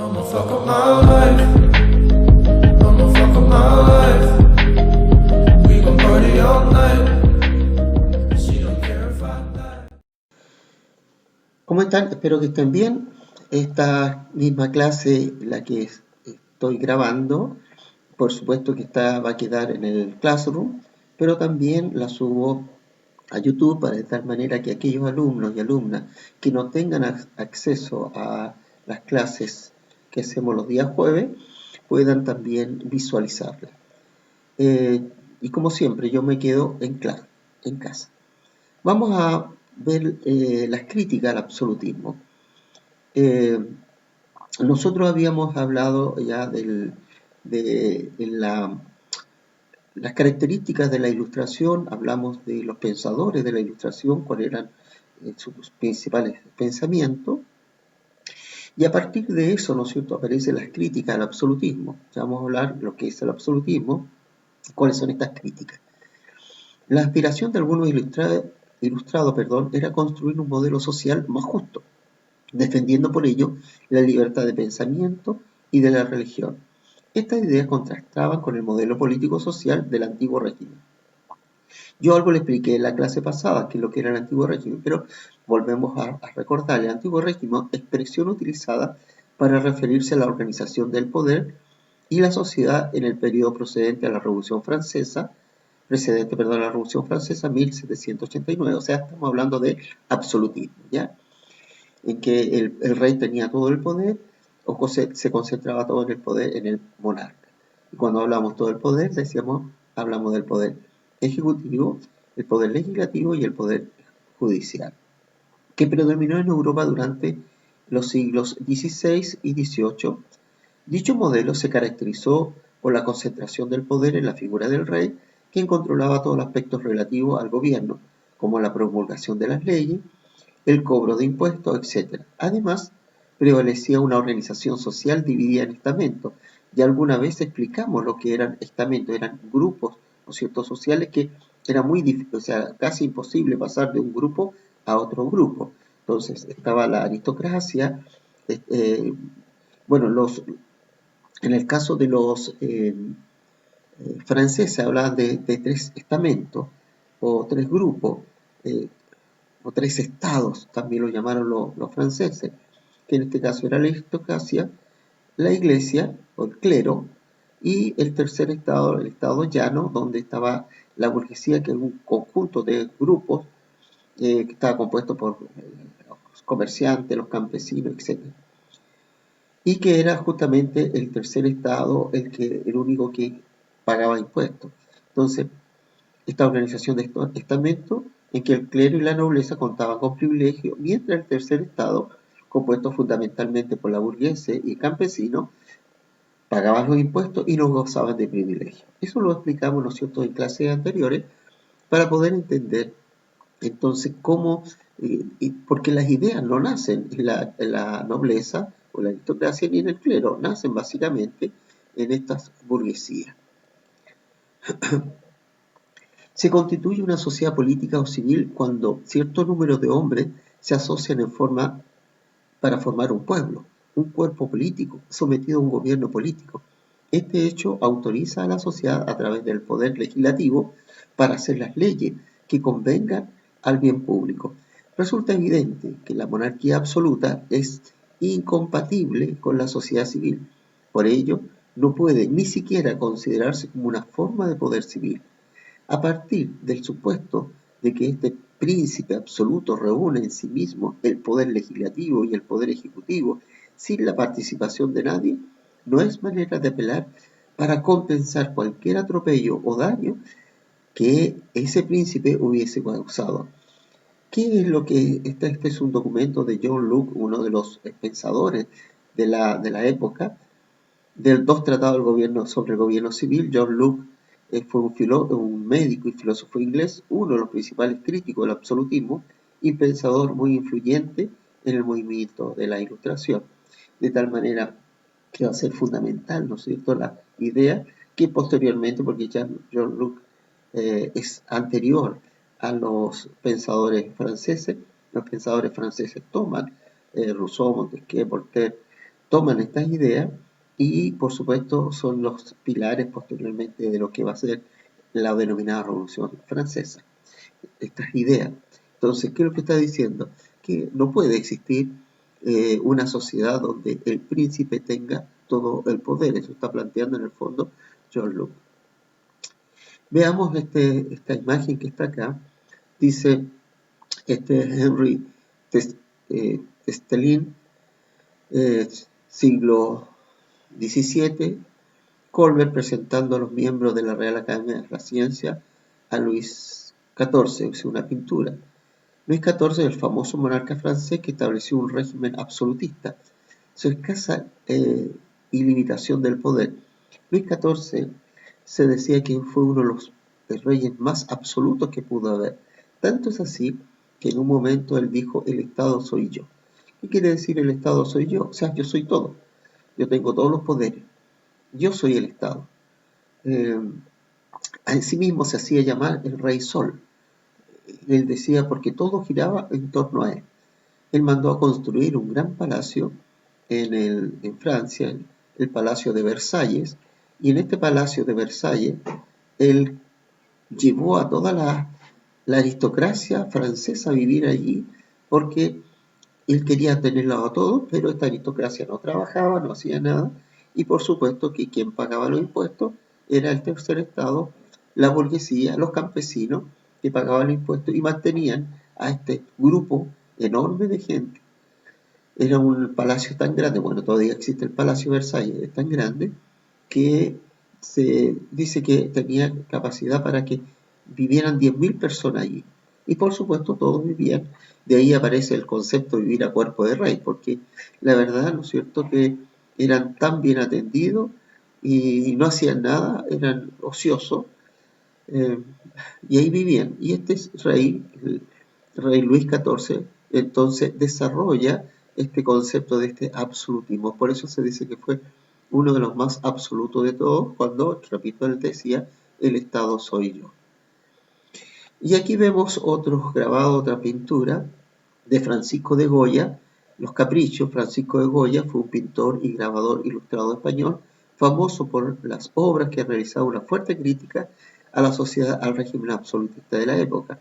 I'ma fuck up my life. I'ma fuck up my life. We gon' party all night. She don't care if I die. ¿Cómo están? Espero que estén bien. Esta misma clase, la que estoy grabando, por supuesto que va a quedar en el Classroom, pero también la subo a YouTube de tal manera que aquellos alumnos y alumnas que no tengan acceso a las clases que hacemos los días jueves puedan también visualizarlas. Y como siempre, yo me quedo en casa. Vamos a ver las críticas al absolutismo. Nosotros habíamos hablado ya las características de la Ilustración, hablamos de los pensadores de la Ilustración, cuáles eran sus principales pensamientos, y a partir de eso, ¿no es cierto?, aparecen las críticas al absolutismo. Ya vamos a hablar de lo que es el absolutismo, cuáles son estas críticas. La aspiración de algunos ilustrados, era construir un modelo social más justo, defendiendo por ello la libertad de pensamiento y de la religión. Estas ideas contrastaban con el modelo político-social del antiguo régimen. Yo algo le expliqué en la clase pasada, que es lo que era el antiguo régimen, pero volvemos a recordar. El antiguo régimen, expresión utilizada para referirse a la organización del poder y la sociedad en el periodo precedente a la Revolución Francesa, 1789, o sea, estamos hablando de absolutismo, ¿ya? En que el rey tenía todo el poder, o se concentraba todo en el poder en el monarca. Y cuando hablamos todo el poder, hablamos del poder ejecutivo, el poder legislativo y el poder judicial, que predominó en Europa durante los siglos XVI y XVIII. Dicho modelo se caracterizó por la concentración del poder en la figura del rey, quien controlaba todos los aspectos relativos al gobierno, como la promulgación de las leyes, el cobro de impuestos, etc. Además, prevalecía una organización social dividida en estamentos. Ya alguna vez explicamos lo que eran estamentos, eran grupos, ¿no es cierto?, sociales que era muy difícil, o sea, casi imposible pasar de un grupo a otro grupo. Entonces, estaba la aristocracia, bueno, en el caso de los franceses hablaban de tres estamentos o tres grupos, o tres estados, también lo llamaron los franceses, que en este caso era la aristocracia, la iglesia o el clero, y el tercer estado, el estado llano, donde estaba la burguesía, que es un conjunto de grupos que estaba compuesto por los comerciantes, los campesinos, etc. Y que era justamente el tercer estado el único que pagaba impuestos. Entonces, esta organización de estamentos en que el clero y la nobleza contaban con privilegios, mientras el tercer estado, compuesto fundamentalmente por la burguesa y campesinos, pagaban los impuestos y no gozaban de privilegios. Eso lo explicamos, ¿no es cierto?, en clases anteriores, para poder entender entonces cómo, porque las ideas no nacen en la nobleza o la aristocracia ni en el clero, nacen básicamente en estas burguesías. Se constituye una sociedad política o civil cuando cierto número de hombres se asocian para formar un pueblo, un cuerpo político, sometido a un gobierno político. Este hecho autoriza a la sociedad a través del poder legislativo para hacer las leyes que convengan al bien público. Resulta evidente que la monarquía absoluta es incompatible con la sociedad civil. Por ello, no puede ni siquiera considerarse como una forma de poder civil. A partir del supuesto de que este príncipe absoluto reúne en sí mismo el poder legislativo y el poder ejecutivo sin la participación de nadie, no es manera de apelar para compensar cualquier atropello o daño que ese príncipe hubiese causado. ¿Qué es lo que este es un documento de John Locke, uno de los pensadores de la época, del dos tratados del gobierno sobre el gobierno civil? John Locke fue un médico y filósofo inglés, uno de los principales críticos del absolutismo y pensador muy influyente en el movimiento de la Ilustración, de tal manera que va a ser fundamental, ¿no es cierto?, la idea que posteriormente, porque ya John Locke es anterior a los pensadores franceses toman Rousseau, Montesquieu, Voltaire, toman estas ideas y, por supuesto, son los pilares posteriormente de lo que va a ser la denominada Revolución Francesa. Estas ideas. Entonces, ¿qué es lo que está diciendo? Que no puede existir una sociedad donde el príncipe tenga todo el poder. Eso está planteando en el fondo John Locke. Veamos esta imagen que está acá. Dice Henry Testelin, siglo XVII, Colbert presentando a los miembros de la Real Academia de la Ciencia a Luis XIV, es una pintura. Luis XIV es el famoso monarca francés que estableció un régimen absolutista, su escasa ilimitación del poder. Luis XIV se decía que fue uno de los reyes más absolutos que pudo haber. Tanto es así que en un momento él dijo: el Estado soy yo. ¿Qué quiere decir el Estado soy yo? O sea, yo soy todo. Yo tengo todos los poderes. Yo soy el Estado. En sí mismo se hacía llamar el Rey Sol. Él decía porque todo giraba en torno a él. Él mandó a construir un gran palacio en Francia, el Palacio de Versalles, y en este Palacio de Versalles él llevó a toda la aristocracia francesa a vivir allí porque él quería tenerlo a todos, pero esta aristocracia no trabajaba, no hacía nada, y por supuesto que quien pagaba los impuestos era el tercer estado, la burguesía, los campesinos que pagaban los impuestos y mantenían a este grupo enorme de gente. Era un palacio tan grande, bueno, todavía existe el Palacio de Versalles, es tan grande que se dice que tenía capacidad para que vivieran 10.000 personas allí. Y por supuesto todos vivían. De ahí aparece el concepto de vivir a cuerpo de rey, porque la verdad, ¿no es cierto?, que eran tan bien atendidos y no hacían nada, eran ociosos, y ahí vivían. Y este rey, el rey Luis XIV, entonces desarrolla este concepto de este absolutismo. Por eso se dice que fue uno de los más absolutos de todos, cuando, repito, él decía: el Estado soy yo. Y aquí vemos otros grabados, otra pintura de Francisco de Goya, Los Caprichos. Francisco de Goya fue un pintor y grabador ilustrado español, famoso por las obras que realizaba una fuerte crítica a la sociedad, al régimen absolutista de la época.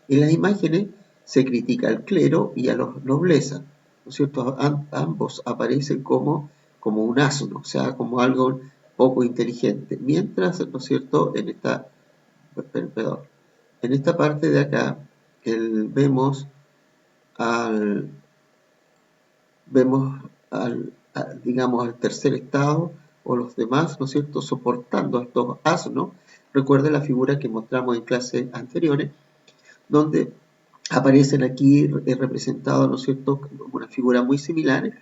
En las imágenes se critica al clero y a la nobleza, ¿no es cierto? Ambos aparecen como un asno, o sea, como algo poco inteligente. Mientras, ¿no es cierto?, en esta parte de acá vemos digamos, al tercer estado o los demás, ¿no es cierto?, soportando a estos asnos. Recuerden la figura que mostramos en clases anteriores, donde aparecen aquí representados, ¿no es cierto?, una figura muy similar,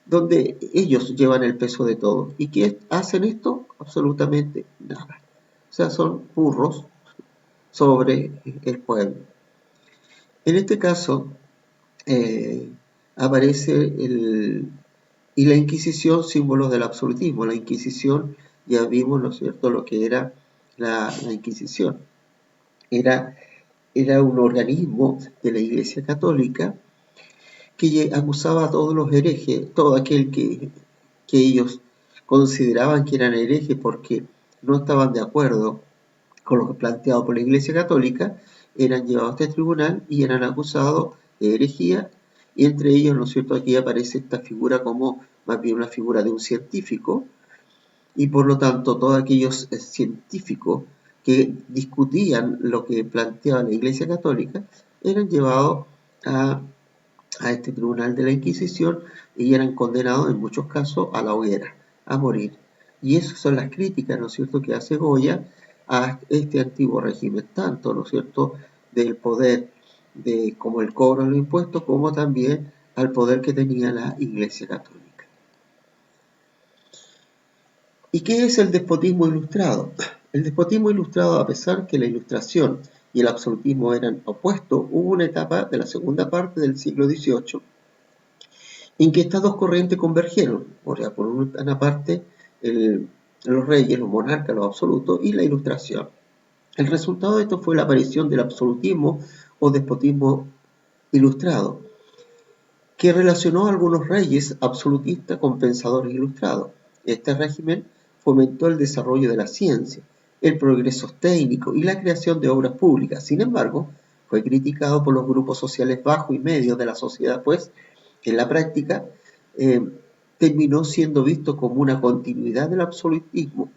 donde ellos llevan el peso de todo. ¿Y qué hacen esto? Absolutamente nada. O sea, son burros sobre el pueblo. En este caso, aparece y la Inquisición, símbolos del absolutismo. La Inquisición, ya vimos, ¿no es cierto?, lo que era la Inquisición. Era un organismo de la Iglesia Católica que acusaba a todos los herejes, todo aquel que ellos consideraban que eran herejes porque no estaban de acuerdo con lo que planteado por la Iglesia Católica, eran llevados a este tribunal y eran acusados de herejía, y entre ellos, ¿no es cierto?, aquí aparece esta figura como más bien una figura de un científico, y por lo tanto todos aquellos científicos que discutían lo que planteaba la Iglesia Católica eran llevados a este tribunal de la Inquisición y eran condenados en muchos casos a la hoguera, a morir. Y esas son las críticas, ¿no es cierto?, que hace Goya a este antiguo régimen, tanto, ¿no es cierto?, del poder como el cobro de los impuestos, como también al poder que tenía la Iglesia Católica. ¿Y qué es el despotismo ilustrado? El despotismo ilustrado, a pesar que la Ilustración y el absolutismo eran opuestos, hubo una etapa de la segunda parte del siglo XVIII en que estas dos corrientes convergieron. O sea, por una parte, los reyes, los monarcas, los absolutos, y la Ilustración. El resultado de esto fue la aparición del absolutismo o despotismo ilustrado. que relacionó a algunos reyes absolutistas con pensadores ilustrados. Este régimen fomentó el desarrollo de la ciencia, el progreso técnico y la creación de obras públicas. Sin embargo, fue criticado por los grupos sociales bajos y medios de la sociedad, pues en la práctica eh, terminó siendo visto como una continuidad del absolutismo,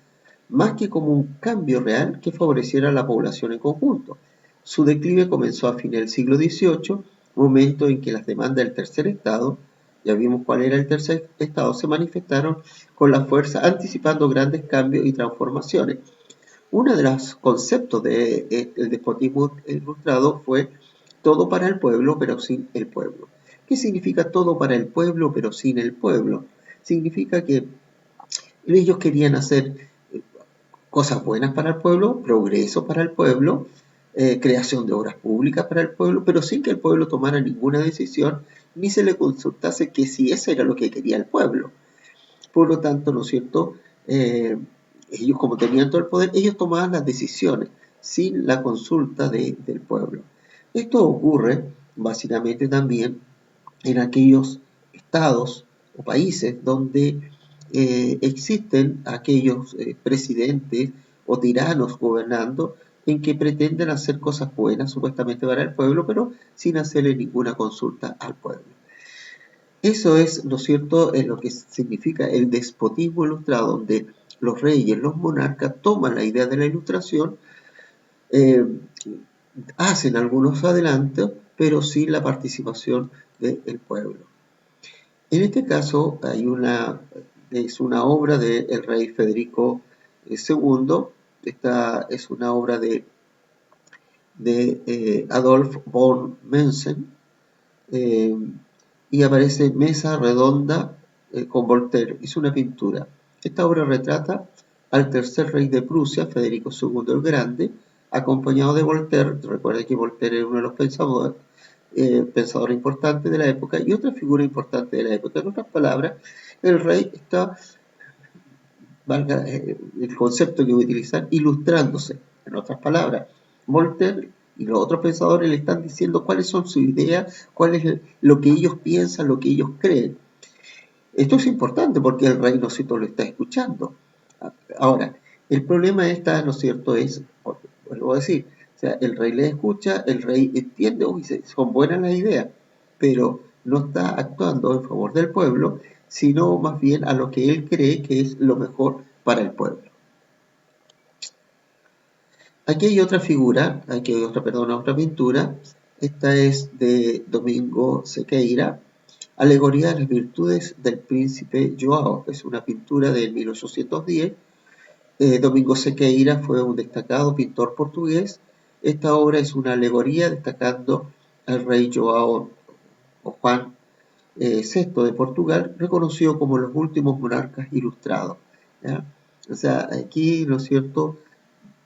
más que como un cambio real que favoreciera a la población en conjunto. Su declive comenzó a fines del siglo XVIII, momento en que las demandas del tercer estado, ya vimos cuál era el tercer estado, se manifestaron con la fuerza, anticipando grandes cambios y transformaciones. Uno de los conceptos del despotismo ilustrado fue todo para el pueblo, pero sin el pueblo. ¿Qué significa todo para el pueblo, pero sin el pueblo? Significa que ellos querían hacer cosas buenas para el pueblo, progreso para el pueblo, creación de obras públicas para el pueblo, pero sin que el pueblo tomara ninguna decisión ni se le consultase que si eso era lo que quería el pueblo. Por lo tanto, ¿no es cierto? Ellos como tenían todo el poder, ellos tomaban las decisiones sin la consulta del pueblo. Esto ocurre básicamente también en aquellos estados o países donde existen aquellos presidentes o tiranos gobernando en que pretenden hacer cosas buenas supuestamente para el pueblo, pero sin hacerle ninguna consulta al pueblo. Eso es, ¿no es cierto?, es lo que significa el despotismo ilustrado, donde los reyes, los monarcas toman la idea de la ilustración, eh, hacen algunos adelantos, pero sin la participación del pueblo. En este caso es una obra del rey Federico II. Esta es una obra de Adolf von Mensen, y aparece mesa redonda con Voltaire. Hizo una pintura. Esta obra retrata al tercer rey de Prusia, Federico II el Grande, acompañado de Voltaire. Recuerden que Voltaire era uno de los pensadores importantes de la época y otra figura importante de la época. En otras palabras, el rey está, valga el concepto que voy a utilizar, ilustrándose. En otras palabras, Voltaire y los otros pensadores le están diciendo cuáles son sus ideas, cuál es lo que ellos piensan, lo que ellos creen. Esto es importante porque el rey, ¿no es cierto?, lo está escuchando. Ahora, el problema está, ¿no es cierto?, es, vuelvo a decir, o sea, el rey le escucha, el rey entiende, son buenas las ideas, pero no está actuando en favor del pueblo, sino más bien a lo que él cree que es lo mejor para el pueblo. Aquí hay otra figura, otra pintura. Esta es de Domingo Sequeira, Alegoría de las virtudes del príncipe Joao. Es una pintura de 1810. Domingo Sequeira fue un destacado pintor portugués. Esta obra es una alegoría destacando al rey Joao o Juan VI de Portugal, reconocido como los últimos monarcas ilustrados. ¿Ya? O sea, aquí, ¿no es cierto?,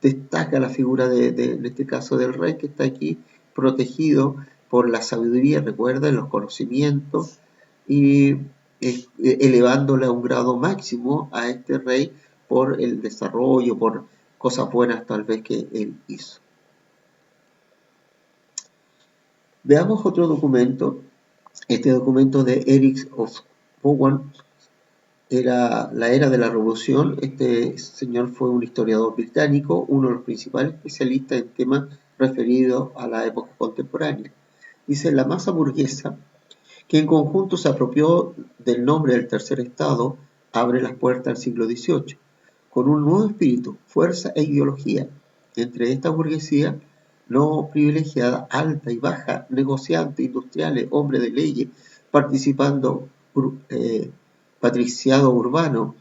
destaca la figura en este caso del rey, que está aquí protegido por la sabiduría, recuerden, los conocimientos, y elevándole a un grado máximo a este rey por el desarrollo, por cosas buenas tal vez que él hizo. Veamos otro documento. Este documento de Eric Hobsbawm era la era de la revolución. Este señor fue un historiador británico, uno de los principales especialistas en temas referidos a la época contemporánea. Dice: la masa burguesa, que en conjunto se apropió del nombre del tercer estado, abre las puertas al siglo XVIII, con un nuevo espíritu, fuerza e ideología. Entre esta burguesía no privilegiada, alta y baja, negociantes, industriales, hombres de leyes, participando patriciado urbano.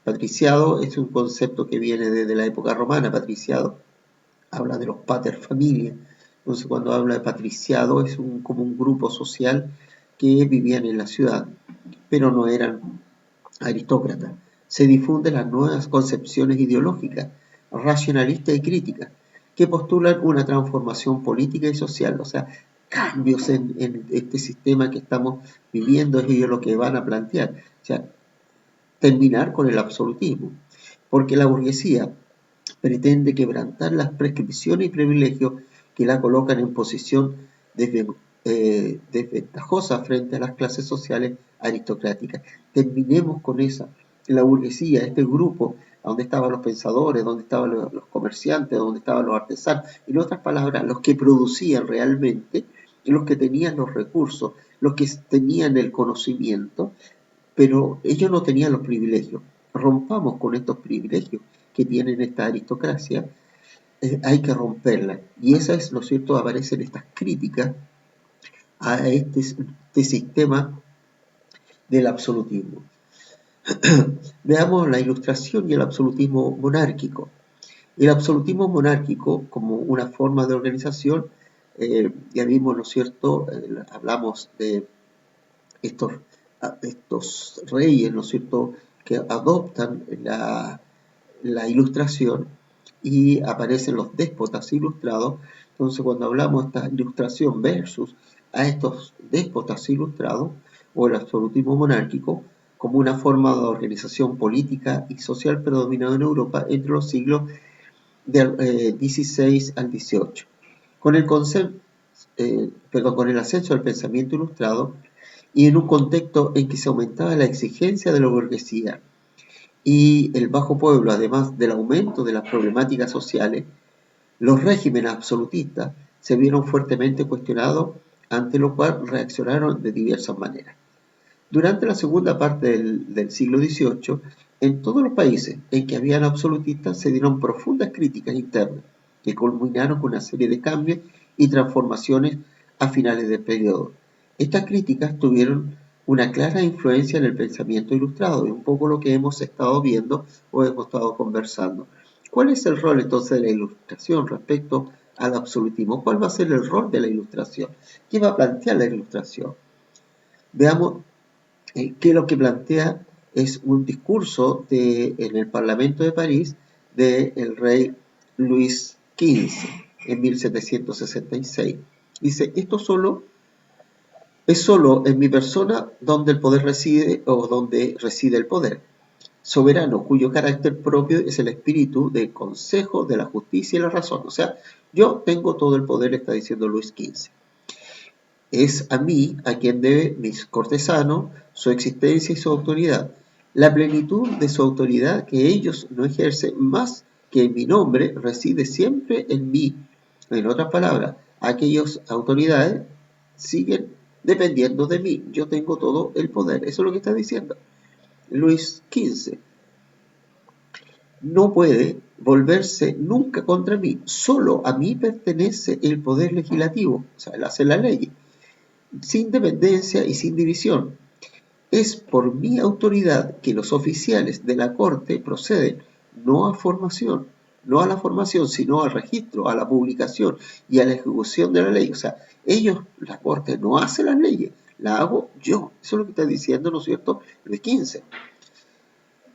Patriciado es un concepto que viene desde la época romana. Patriciado habla de los pater familia. Entonces, cuando habla de patriciado es como un grupo social que vivían en la ciudad, pero no eran aristócratas. Se difunden las nuevas concepciones ideológicas, racionalistas y críticas, que postulan una transformación política y social, o sea, cambios en este sistema que estamos viviendo, es ellos lo que van a plantear. O sea, terminar con el absolutismo, porque la burguesía pretende quebrantar las prescripciones y privilegios que la colocan en posición desventajosa frente a las clases sociales aristocráticas. Terminemos con esa. La burguesía, este grupo, donde estaban los pensadores, donde estaban los comerciantes, donde estaban los artesanos, en otras palabras, los que producían realmente, los que tenían los recursos, los que tenían el conocimiento, pero ellos no tenían los privilegios. Rompamos con estos privilegios que tienen esta aristocracia, hay que romperla. Y esa es, ¿no es cierto?, aparecen estas críticas a este sistema del absolutismo. Veamos la Ilustración y el absolutismo monárquico. El absolutismo monárquico, como una forma de organización, ya vimos, ¿no es cierto?, hablamos de estos reyes, ¿no es cierto?, que adoptan la Ilustración y aparecen los déspotas ilustrados. Entonces, cuando hablamos de esta Ilustración versus a estos déspotas ilustrados, o el absolutismo monárquico, como una forma de organización política y social predominada en Europa entre los siglos del XVI al XVIII. Con el ascenso del pensamiento ilustrado y en un contexto en que se aumentaba la exigencia de la burguesía y el bajo pueblo, además del aumento de las problemáticas sociales, los regímenes absolutistas se vieron fuertemente cuestionados, ante lo cual reaccionaron de diversas maneras. Durante la segunda parte del siglo XVIII, en todos los países en que habían absolutistas se dieron profundas críticas internas, que culminaron con una serie de cambios y transformaciones a finales del periodo. Estas críticas tuvieron una clara influencia en el pensamiento ilustrado, y un poco lo que hemos estado viendo o hemos estado conversando. ¿Cuál es el rol entonces de la Ilustración respecto al absolutismo? ¿Cuál va a ser el rol de la Ilustración? ¿Qué va a plantear la Ilustración? Veamos que lo que plantea es un discurso en el Parlamento de París del rey Luis XV en 1766. Dice, esto es solo en mi persona donde el poder reside o donde reside el poder. Soberano cuyo carácter propio es el espíritu del consejo, de la justicia y la razón. O sea, yo tengo todo el poder, está diciendo Luis XV. Es a mí a quien debe mis cortesanos su existencia y su autoridad. La plenitud de su autoridad que ellos no ejercen más que en mi nombre reside siempre en mí. En otras palabras, aquellas autoridades siguen dependiendo de mí. Yo tengo todo el poder. Eso es lo que está diciendo Luis XV. No puede volverse nunca contra mí. Solo a mí pertenece el poder legislativo. O sea, él hace la ley, sin dependencia y sin división. Es por mi autoridad que los oficiales de la Corte proceden no a la formación, sino al registro, a la publicación y a la ejecución de la ley. O sea, ellos, la Corte, no hace las leyes, la hago yo. Eso es lo que está diciendo, ¿no es cierto?, Luis XV.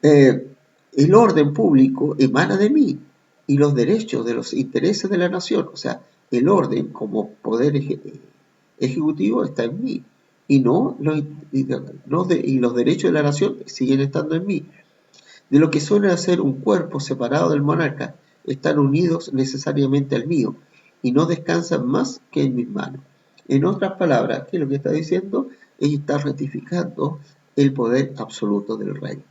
El orden público emana de mí y los derechos de los intereses de la nación. O sea, el orden como poder ejecutivo está en mí y los derechos de la nación siguen estando en mí. De lo que suele ser un cuerpo separado del monarca, están unidos necesariamente al mío y no descansan más que en mis manos. En otras palabras, ¿qué es lo que está diciendo? Ella está ratificando el poder absoluto del rey.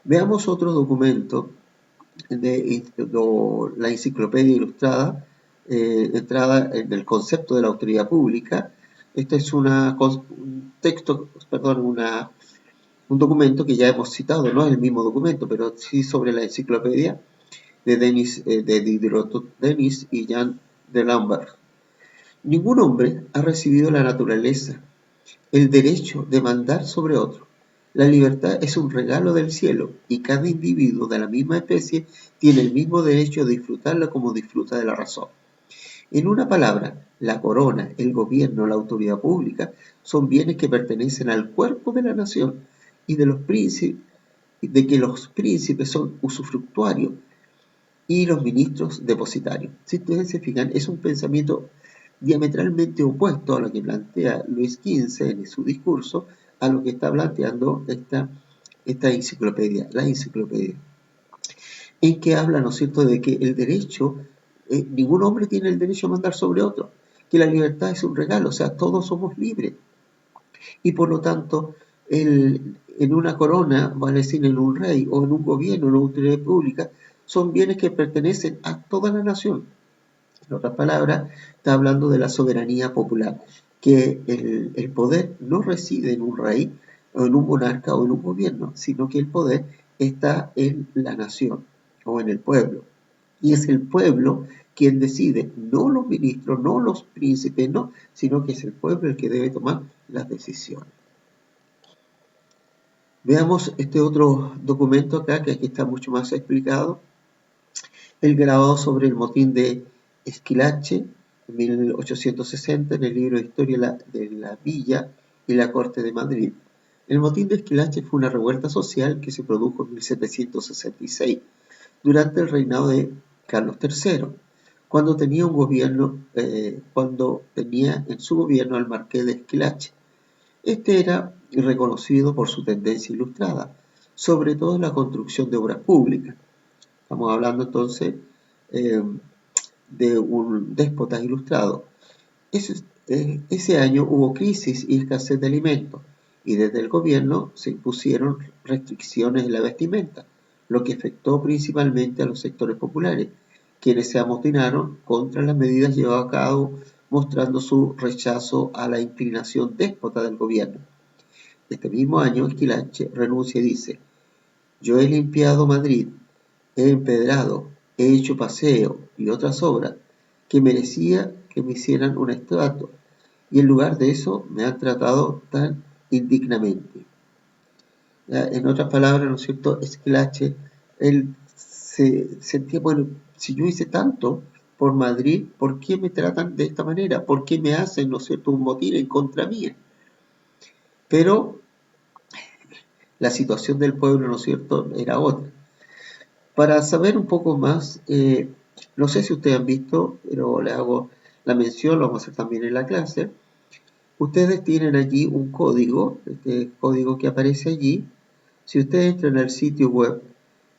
Veamos otro documento de la Enciclopedia Ilustrada, entrada en el concepto de la autoridad pública. Este es un documento que ya hemos citado, no es el mismo documento, pero sí sobre la enciclopedia de Diderot Denis y Jean de Lambert. Ningún hombre ha recibido la naturaleza, el derecho de mandar sobre otro. La libertad es un regalo del cielo y cada individuo de la misma especie tiene el mismo derecho de disfrutarla como disfruta de la razón. En una palabra, la corona, el gobierno, la autoridad pública son bienes que pertenecen al cuerpo de la nación y de que los príncipes son usufructuarios y los ministros depositarios. Si ustedes se fijan, es un pensamiento diametralmente opuesto a lo que plantea Luis XV en su discurso, a lo que está planteando esta enciclopedia, la enciclopedia, en que habla, ¿no es cierto?, de que el derecho, ningún hombre tiene el derecho a mandar sobre otro. que la libertad es un regalo, o sea, todos somos libres. Y por lo tanto, en una corona, vale decir, en un rey o en un gobierno, en una autoridad pública, son bienes que pertenecen a toda la nación. En otras palabras, está hablando de la soberanía popular, que el poder no reside en un rey o en un monarca o en un gobierno, sino que el poder está en la nación o en el pueblo. Y es el pueblo quien decide, no los ministros, no los príncipes, no, sino que es el pueblo el que debe tomar las decisiones. Veamos este otro documento acá, que aquí está mucho más explicado. El grabado sobre el motín de Esquilache, en 1860, en el libro de Historia de la Villa y la Corte de Madrid. El motín de Esquilache fue una revuelta social que se produjo en 1766, durante el reinado de Carlos III, cuando tenía en su gobierno al marqués de Esquilache. Este era reconocido por su tendencia ilustrada, sobre todo en la construcción de obras públicas. Estamos hablando entonces de un déspota ilustrado. Ese año hubo crisis y escasez de alimentos, y desde el gobierno se impusieron restricciones en la vestimenta, lo que afectó principalmente a los sectores populares, quienes se amotinaron contra las medidas llevadas a cabo, mostrando su rechazo a la inclinación déspota del gobierno. Este mismo año, Esquilache renuncia y dice: yo he limpiado Madrid, he empedrado, he hecho paseo y otras obras que merecía que me hicieran una estatua, y en lugar de eso me han tratado tan indignamente. En otras palabras, ¿no es cierto?, Esquilache, él se sentía, bueno, si yo hice tanto por Madrid, ¿por qué me tratan de esta manera? ¿Por qué me hacen, ¿no es cierto?, un motín en contra mía? Pero la situación del pueblo, ¿no es cierto?, era otra. Para saber un poco más, no sé si ustedes han visto, pero les hago la mención, lo vamos a hacer también en la clase. Ustedes tienen allí un código, este código que aparece allí. Si ustedes entran al sitio web,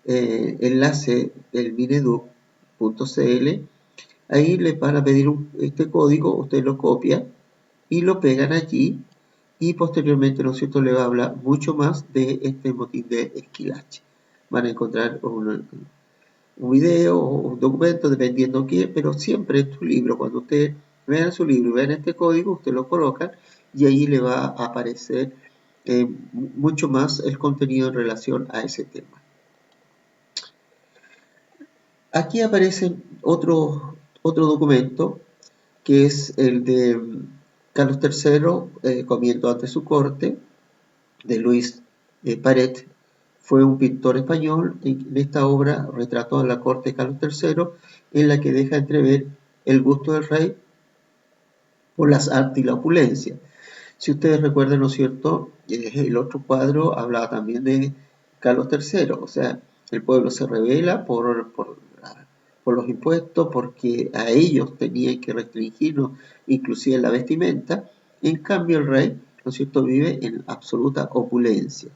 enlace del mineduc.cl, ahí les van a pedir este código, ustedes lo copian y lo pegan allí, y posteriormente, ¿no es cierto?, le va a hablar mucho más de este motín de Esquilache. Van a encontrar un video o un documento, dependiendo qué, pero siempre en su libro, cuando ustedes vean su libro y vean este código, ustedes lo colocan y ahí le va a aparecer mucho más el contenido en relación a ese tema. Aquí aparece otro documento, que es el de Carlos III, comiendo ante su corte, de Luis Paret. Fue un pintor español. En esta obra retrató a la corte de Carlos III, en la que deja entrever el gusto del rey por las artes y la opulencia. Si ustedes recuerdan, ¿no es cierto?, el otro cuadro hablaba también de Carlos III, o sea, el pueblo se rebela por los impuestos, porque a ellos tenían que restringirnos inclusive la vestimenta. En cambio el rey, ¿no es cierto?, vive en absoluta opulencia.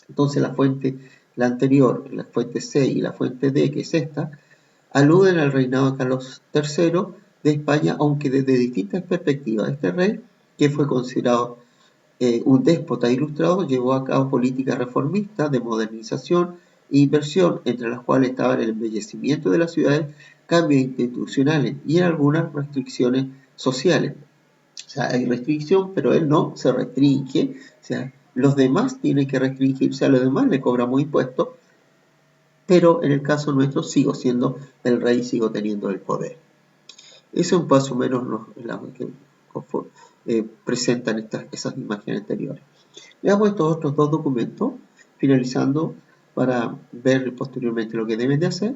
Entonces la anterior, la fuente C y la fuente D, que es esta, aluden al reinado de Carlos III de España, aunque desde distintas perspectivas. Este rey, que fue considerado un déspota ilustrado, llevó a cabo políticas reformistas de modernización e inversión, entre las cuales estaban el embellecimiento de las ciudades, cambios institucionales y algunas restricciones sociales. O sea, hay restricción, pero él no se restringe. O sea, los demás tienen que restringirse, a los demás le cobramos impuestos, pero en el caso nuestro sigo siendo el rey, sigo teniendo el poder. Eso es más o menos que presentan esas imágenes anteriores. Veamos estos otros dos documentos, finalizando para ver posteriormente lo que deben de hacer.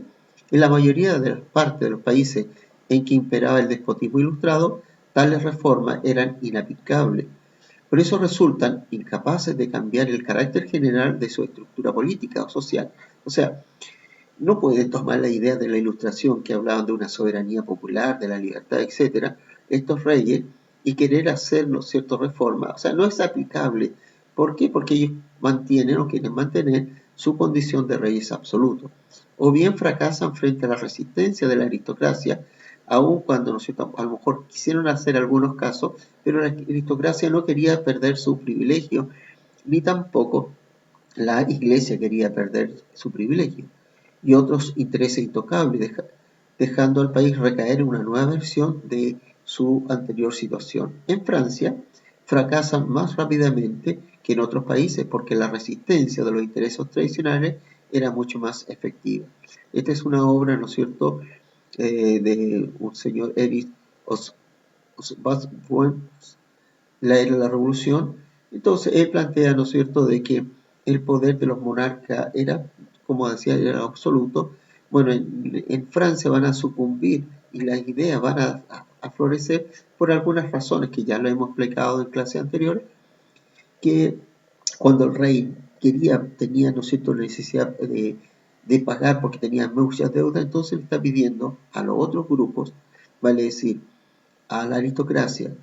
En la mayoría de las partes de los países en que imperaba el despotismo ilustrado, tales reformas eran inaplicables. Por eso resultan incapaces de cambiar el carácter general de su estructura política o social. O sea, no pueden tomar la idea de la Ilustración, que hablaban de una soberanía popular, de la libertad, etc., estos reyes, y querer hacer, ¿no es cierto?, reformas. O sea, no es aplicable. ¿Por qué? Porque ellos mantienen o quieren mantener su condición de reyes absolutos. O bien fracasan frente a la resistencia de la aristocracia aun cuando, ¿no es cierto?, a lo mejor quisieron hacer algunos casos, pero la aristocracia no quería perder su privilegio, ni tampoco la iglesia quería perder su privilegio, y otros intereses intocables, dejando al país recaer en una nueva versión de su anterior situación. En Francia, fracasan más rápidamente que en otros países porque la resistencia de los intereses tradicionales era mucho más efectiva. Esta es una obra, ¿no es cierto?, de un señor Erich Oswald, La era de la revolución. Entonces él plantea, ¿no es cierto?, de que el poder de los monarcas era, como decía, era absoluto. Bueno, en Francia van a sucumbir y las ideas van a florecer por algunas razones que ya lo hemos explicado en clases anteriores, que cuando el rey tenía, ¿no es cierto?, necesidad de pagar porque tenía muchas deudas, entonces le está pidiendo a los otros grupos, vale decir, a la aristocracia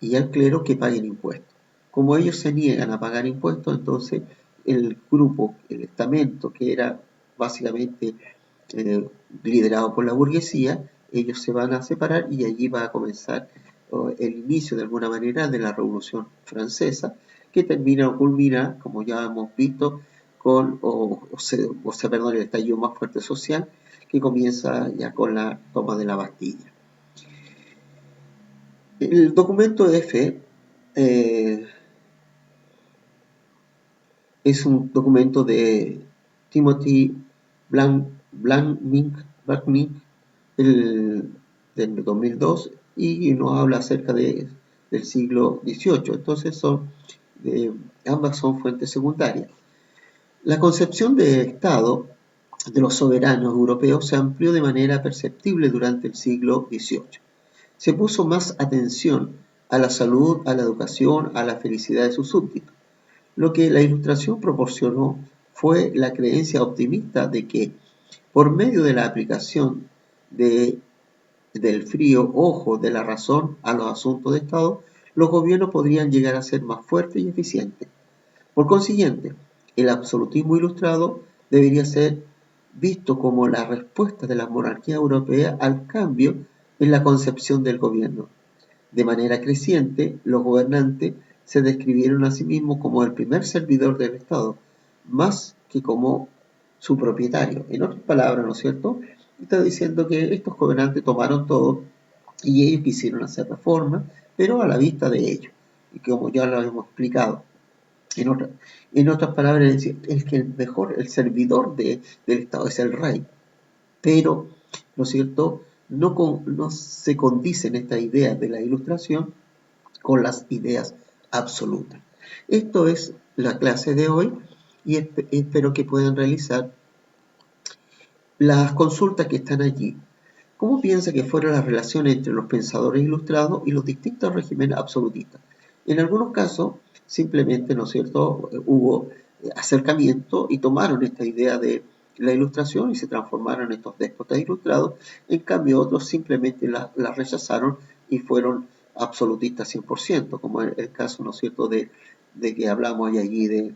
y al clero que paguen impuestos. Como ellos se niegan a pagar impuestos, entonces el grupo, el estamento, que era básicamente liderado por la burguesía, ellos se van a separar y allí va a comenzar el inicio de alguna manera de la Revolución Francesa, que termina o culmina, como ya hemos visto, con el estallido más fuerte social, que comienza ya con la toma de la Bastilla. El documento F es un documento de Timothy Blackney del 2002 y nos habla acerca del siglo XVIII. Entonces ambas son fuentes secundarias. La concepción de Estado de los soberanos europeos se amplió de manera perceptible durante el siglo XVIII. Se puso más atención a la salud, a la educación, a la felicidad de sus súbditos. Lo que la Ilustración proporcionó fue la creencia optimista de que, por medio de la aplicación del frío ojo de la razón a los asuntos de Estado, los gobiernos podrían llegar a ser más fuertes y eficientes. Por consiguiente, el absolutismo ilustrado debería ser visto como la respuesta de la monarquía europea al cambio en la concepción del gobierno. De manera creciente, los gobernantes se describieron a sí mismos como el primer servidor del Estado, más que como su propietario. En otras palabras, ¿no es cierto?, está diciendo que estos gobernantes tomaron todo y ellos quisieron hacer reformas, pero a la vista de ellos. Y como ya lo hemos explicado, en otras palabras, es decir, el servidor del Estado es el rey. Pero, ¿no es cierto?, no se condicen estas ideas de la Ilustración con las ideas absolutas. Esto es la clase de hoy y espero que puedan realizar las consultas que están allí. ¿Cómo piensa que fueron las relaciones entre los pensadores ilustrados y los distintos regímenes absolutistas? En algunos casos, simplemente, ¿no es cierto?, hubo acercamiento y tomaron esta idea de la Ilustración y se transformaron en estos déspotas ilustrados. En cambio, otros simplemente la rechazaron y fueron absolutistas 100%, como el caso, ¿no es cierto?, de que hablamos allí de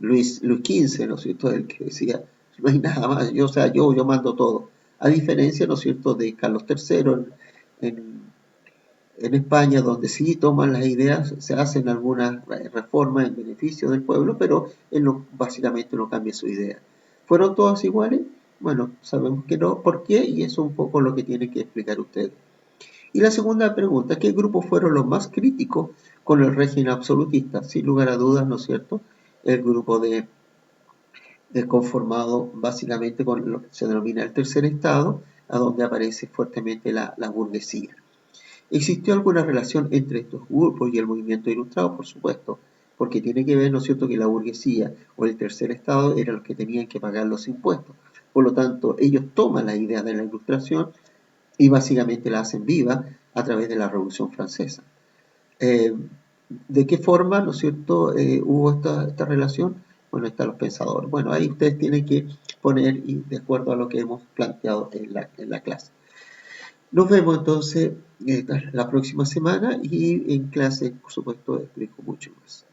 Luis XV, ¿no es cierto?, el que decía, no hay nada más, yo mando todo. A diferencia, ¿no es cierto?, de Carlos III en España, donde sí toman las ideas, se hacen algunas reformas en beneficio del pueblo, pero él básicamente no cambia su idea. ¿Fueron todas iguales? Bueno, sabemos que no. ¿Por qué? Y eso es un poco lo que tiene que explicar usted. Y la segunda pregunta, ¿qué grupos fueron los más críticos con el régimen absolutista? Sin lugar a dudas, ¿no es cierto?, el grupo conformado básicamente con lo que se denomina el tercer estado, a donde aparece fuertemente la burguesía. ¿Existió alguna relación entre estos grupos y el movimiento ilustrado? Por supuesto, porque tiene que ver, ¿no es cierto?, que la burguesía o el tercer estado eran los que tenían que pagar los impuestos. Por lo tanto, ellos toman la idea de la Ilustración y básicamente la hacen viva a través de la Revolución Francesa. ¿De qué forma, ¿no es cierto?, hubo esta relación? Bueno, están los pensadores. Bueno, ahí ustedes tienen que poner y de acuerdo a lo que hemos planteado en la clase. Nos vemos entonces la próxima semana y en clase, por supuesto, explico mucho más.